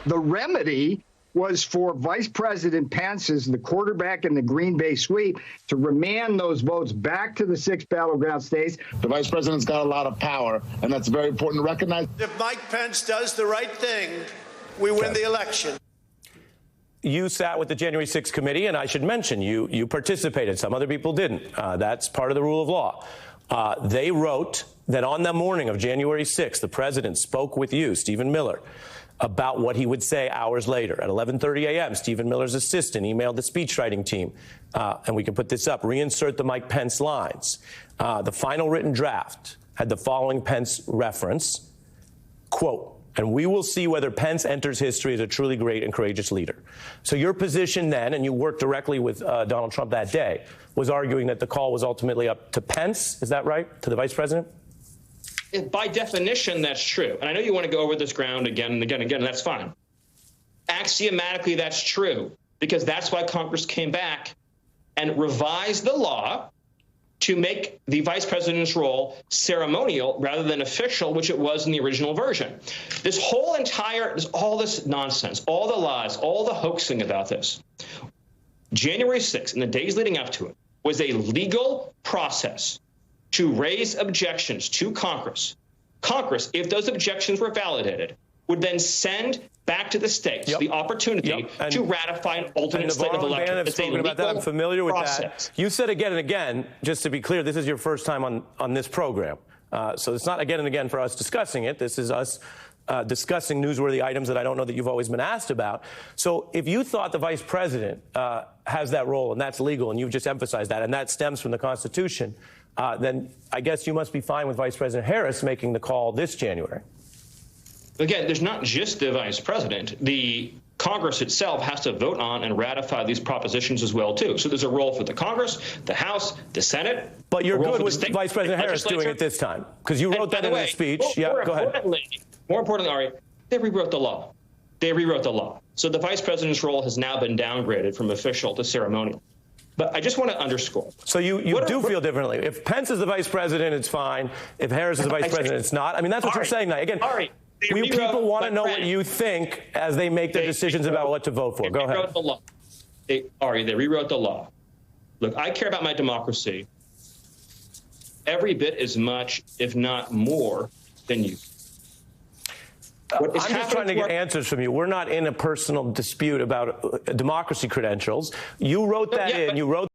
The remedy was for Vice President Pence, as the quarterback in the Green Bay sweep, to remand those votes back to the 6 battleground states. The vice president's got a lot of power, and that's very important to recognize. If Mike Pence does the right thing, we win the election. You sat with the January 6th committee, and I should mention you participated. Some other people didn't. That's part of the rule of law. They wrote that on the morning of January 6th, the president spoke with you, Stephen Miller, about what he would say hours later. At 11:30 a.m., Stephen Miller's assistant emailed the speechwriting team, and we can put this up, reinsert the Mike Pence lines. The final written draft had the following Pence reference, quote, "And we will see whether Pence enters history as a truly great and courageous leader." So your position then, and you worked directly with Donald Trump that day, was arguing that the call was ultimately up to Pence. Is that right? To the vice president? By definition, that's true. And I know you want to go over this ground again and again and again, and that's fine. Axiomatically, that's true, because that's why Congress came back and revised the law to make the vice president's role ceremonial rather than official, which it was in the original version. This whole all this nonsense, all the lies, all the hoaxing about this, January 6th and the days leading up to it was a legal process to raise objections to Congress. Congress, if those objections were validated, would then send back to the states the opportunity to ratify an alternate slate of elections. It's a legal about that. I'm familiar with that. You said again and again, just to be clear, this is your first time on this program. So it's not again and again for us discussing it. This is us discussing newsworthy items that I don't know that you've always been asked about. So if you thought the vice president has that role and that's legal, and you've just emphasized that, and that stems from the Constitution, then I guess you must be fine with Vice President Harris making the call this January. Again, there's not just the vice president. The Congress itself has to vote on and ratify these propositions as well, too. So there's a role for the Congress, the House, the Senate. But you're good with Vice President Harris doing it this time, because you wrote that in the speech. More go ahead. More importantly, Ari, they rewrote the law. They rewrote the law. So the vice president's role has now been downgraded from official to ceremonial. But I just want to underscore. So you do feel differently. If Pence is the vice president, it's fine. If Harris is the vice president, it's not. I mean, that's what you're saying now. Again, people want to know what you think as they make their decisions about what to vote for. Go ahead. The law. They rewrote the law. Look, I care about my democracy every bit as much, if not more, than you. I'm just trying to get answers from you. We're not in a personal dispute about democracy credentials. You wrote that in. You wrote